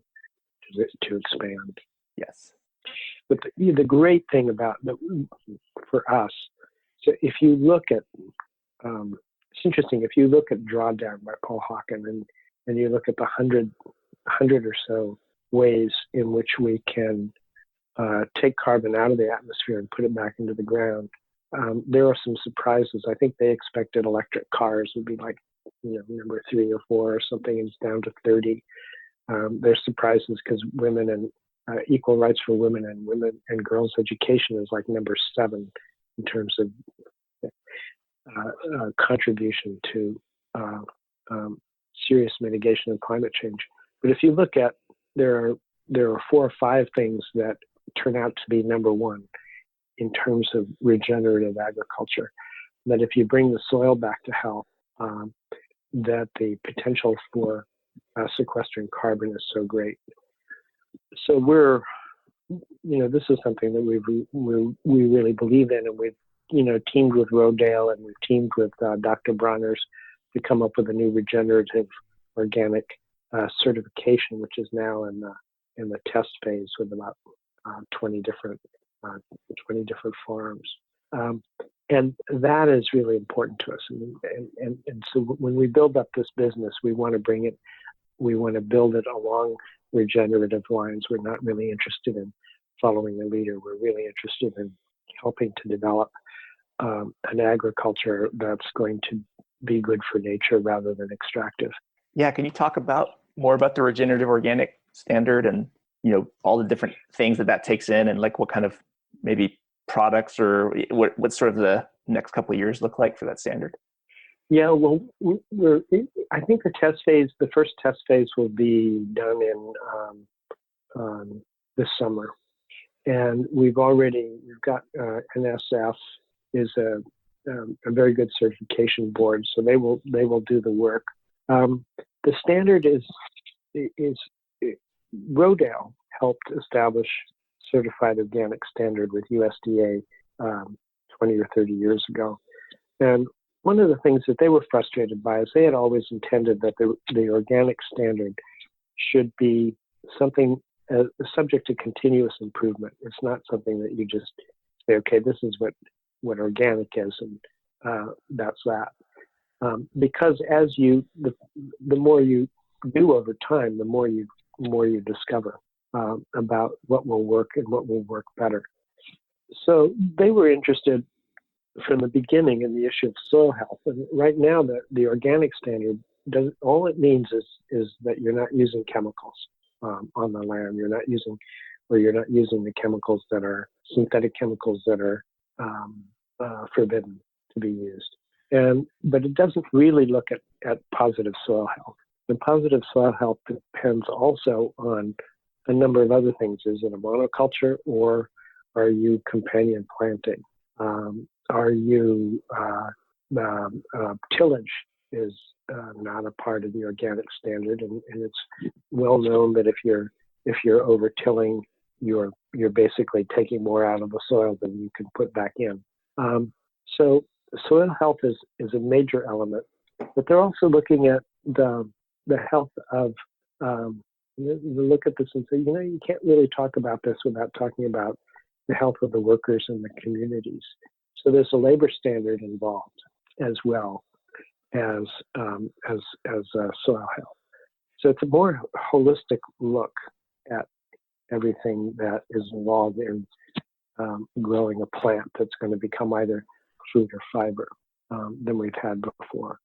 to expand. Yes. But the great thing about for us, so if you look at, it's interesting, if you look at Drawdown by Paul Hawken and you look at the 100 or so ways in which we can take carbon out of the atmosphere and put it back into the ground, there are some surprises. I think they expected electric cars would be like, number 3 or 4 or something, and it's down to 30. There's surprises because women and equal rights for women and girls' education is like number 7 in terms of contribution to serious mitigation of climate change. But if you look at, there are 4 or 5 things that turn out to be number 1 in terms of regenerative agriculture. That if you bring the soil back to health, that the potential for sequestering carbon is so great. So this is something that we really believe in, and we've teamed with Rodale and we've teamed with Dr. Bronner's to come up with a new regenerative organic certification, which is now in the test phase with about 20 different farms. And that is really important to us. And so when we build up this business, we want to build it along regenerative lines. We're not really interested in following the leader. We're really interested in helping to develop an agriculture that's going to be good for nature rather than extractive. Yeah, can you talk more about the regenerative organic standard and all the different things that takes in, and like what kind of maybe products or what sort of the next couple of years look like for that standard? Yeah, well, I think the first test phase will be done in this summer, and we've got NSF is a very good certification board, so they will do the work. The standard is Rodale helped establish certified organic standard with USDA 20 or 30 years ago. And one of the things that they were frustrated by is they had always intended that the organic standard should be something subject to continuous improvement. It's not something that you just say, okay, this is what organic is, and that's that. Because the more you do over time, the more you discover about what will work and what will work better. So they were interested from the beginning in the issue of soil health. And right now, the organic standard all it means is that you're not using chemicals on the land. You're not using the chemicals that are synthetic chemicals that are forbidden to be used. But it doesn't really look at positive soil health. And positive soil health depends also on a number of other things. Is it a monoculture, or are you companion planting? Are you tillage is not a part of the organic standard, and it's well known that if you're over tilling, you're basically taking more out of the soil than you can put back in. So soil health is a major element, but they're also looking at the health of. You look at this and say, you can't really talk about this without talking about the health of the workers and the communities. So there's a labor standard involved as well as soil health. So it's a more holistic look at everything that is involved in growing a plant that's going to become either fruit or fiber than we've had before.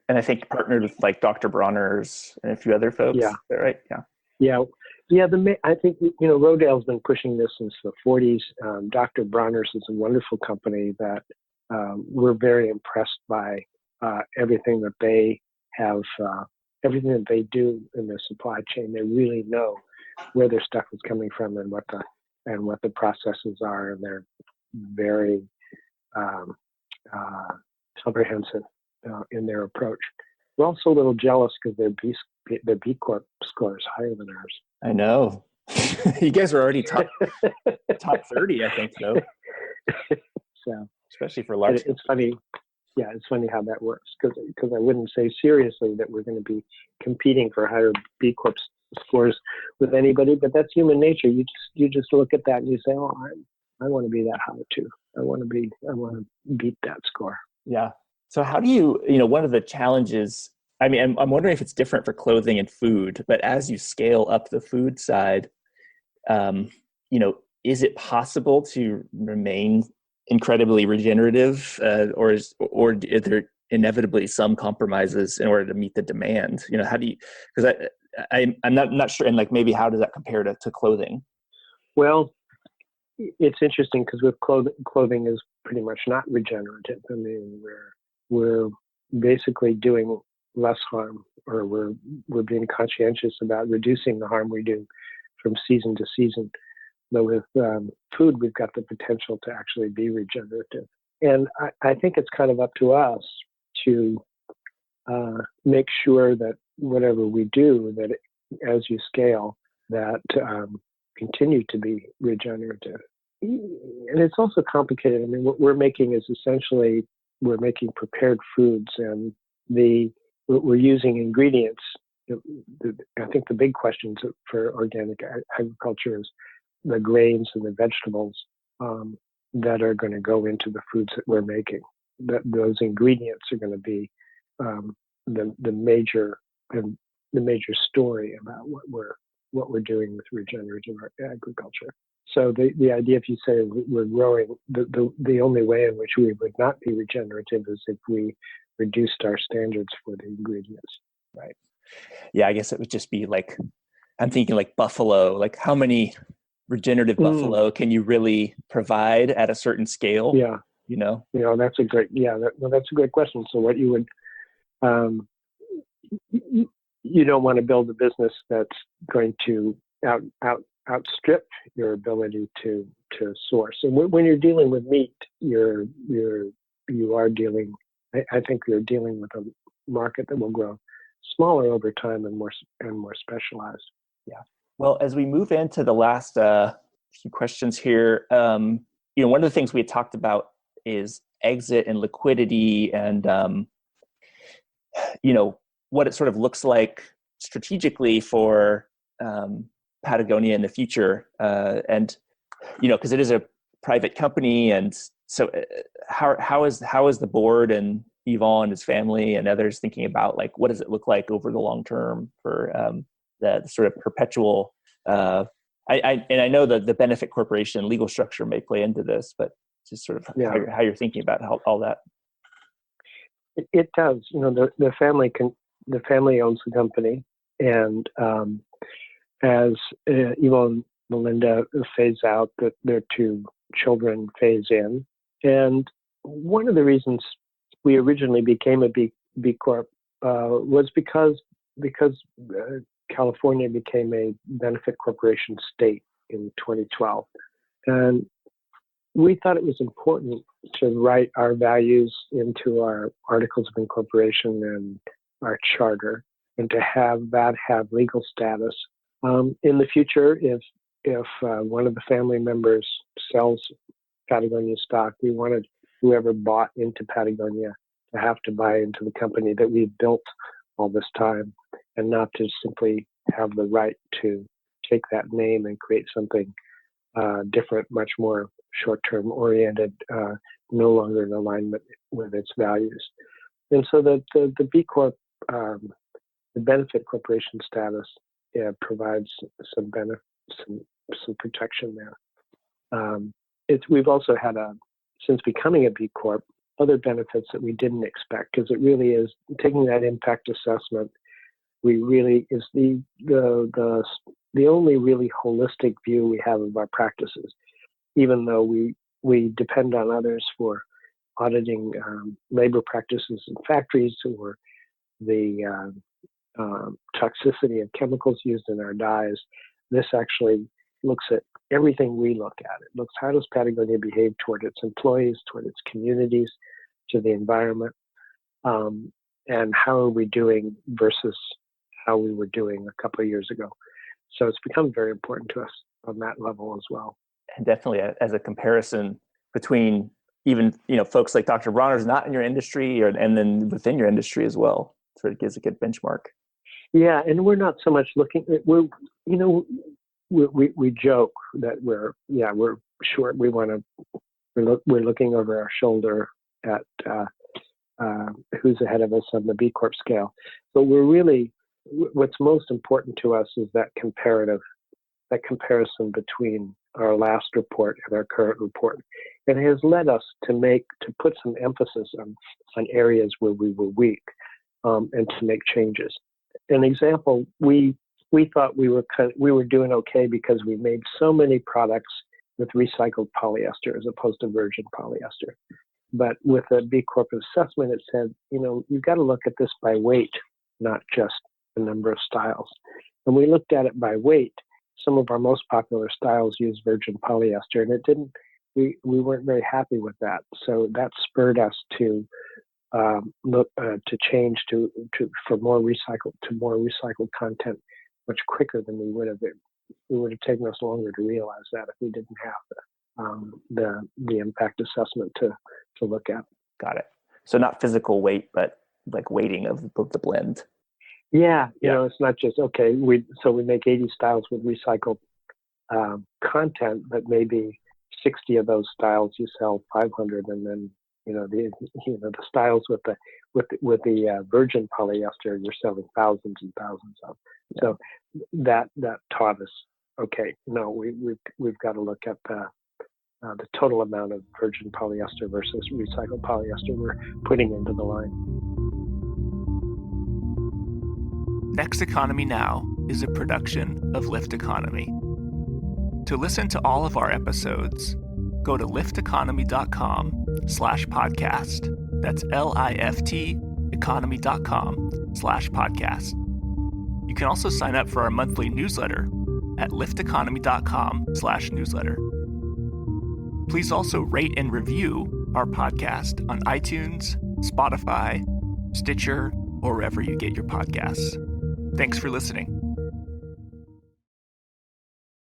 And I think partnered with like Dr. Bronner's and a few other folks. Yeah. Is that right? Yeah. Yeah. I think Rodale's been pushing this since the 40s. Dr. Bronner's is a wonderful company that we're very impressed by everything that they have, everything that they do in their supply chain. They really know where their stuff is coming from and what the processes are, and they're very comprehensive in their approach. We're also a little jealous because their B Corp score is higher than ours. I know. You guys are already top 30, I think, so. So especially for large. It's funny. Yeah, it's funny how that works because I wouldn't say seriously that we're going to be competing for higher B Corp scores with anybody, but that's human nature. You just look at that and you say, oh, I want to be that high too. I want to beat that score. Yeah. So how do you, one of the challenges, I mean, I'm wondering if it's different for clothing and food, but as you scale up the food side, is it possible to remain incredibly regenerative, or is there inevitably some compromises in order to meet the demand? How do you, because I'm not sure, and like maybe how does that compare to clothing? Well, it's interesting because with clothing is pretty much not regenerative. I mean, we're basically doing less harm, or we're being conscientious about reducing the harm we do from season to season. But with food, we've got the potential to actually be regenerative. And I think it's kind of up to us to make sure that whatever we do, that as you scale, that continue to be regenerative. And it's also complicated. I mean, what we're making is essentially, we're making prepared foods, and we're using ingredients. I think the big questions for organic agriculture is the grains and the vegetables that are going to go into the foods that we're making. Those ingredients are going to be the major story about what we're doing with regenerative agriculture. So the idea, if you say we're growing, the only way in which we would not be regenerative is if we reduced our standards for the ingredients. Right. Yeah, I guess it would just be like, I'm thinking like buffalo, like how many regenerative buffalo can you really provide at a certain scale? Yeah. That's a great, that's a great question. So what you would, you don't want to build a business that's going to outstrip your ability to source. And when you're dealing with meat, you are dealing, I think you're dealing with a market that will grow smaller over time and more specialized. Yeah. Well, as we move into the last few questions here, one of the things we had talked about is exit and liquidity, and what it sort of looks like strategically for Patagonia in the future, and because it is a private company, and so how is the board and Yvon and his family and others thinking about, like, what does it look like over the long term for the sort of perpetual, I know that the benefit corporation legal structure may play into this, but just sort of how you're thinking about all that. It does. The family owns the company, and as Yvon and Melinda phase out, their two children phase in. And one of the reasons we originally became a B Corp was because California became a benefit corporation state in 2012. And we thought it was important to write our values into our articles of incorporation and our charter, and to have legal status. In the future, if one of the family members sells Patagonia stock, we wanted whoever bought into Patagonia to have to buy into the company that we've built all this time, and not to simply have the right to take that name and create something different, much more short-term oriented, no longer in alignment with its values. And so the B Corp, the benefit corporation status, provides some protection there. We've also had since becoming a B Corp, other benefits that we didn't expect, because it really is taking that impact assessment. We really is the only really holistic view we have of our practices, even though we depend on others for auditing labor practices in factories, or the toxicity of chemicals used in our dyes. This actually looks at everything we look at. It looks, how does Patagonia behave toward its employees, toward its communities, to the environment, and how are we doing versus how we were doing a couple of years ago. So it's become very important to us on that level as well. And definitely as a comparison between even, folks like Dr. Bronner's not in your industry, and then within your industry as well. So it gives a good benchmark. Yeah, and we're not so much looking. We're, you know, we joke that we're short. We're looking over our shoulder at who's ahead of us on the B Corp scale. But we're really, what's most important to us is that comparison between our last report and our current report. It has led us to put some emphasis on areas where we were weak, and to make changes. An example, we thought we were doing okay because we made so many products with recycled polyester as opposed to virgin polyester. But with the B Corp assessment, it said, you've got to look at this by weight, not just the number of styles. And we looked at it by weight. Some of our most popular styles use virgin polyester, and we weren't very happy with that. So that spurred us to change for more recycled content much quicker than we would have. It would have taken us longer to realize that if we didn't have the impact assessment to look at. Got it. So not physical weight, but like weighting of the blend. Yeah, it's not just we make 80 styles with recycled content, but maybe 60 of those styles you sell 500, and then the styles with the virgin polyester you're selling thousands and thousands of. Yeah. So that taught us, we've got to look at the total amount of virgin polyester versus recycled polyester we're putting into the line. Next Economy Now is a production of Lift Economy. To listen to all of our episodes, go to lifteconomy.com/podcast. That's LIFT economy.com/podcast. You can also sign up for our monthly newsletter at lifteconomy.com/newsletter. Please also rate and review our podcast on iTunes, Spotify, Stitcher, or wherever you get your podcasts. Thanks for listening.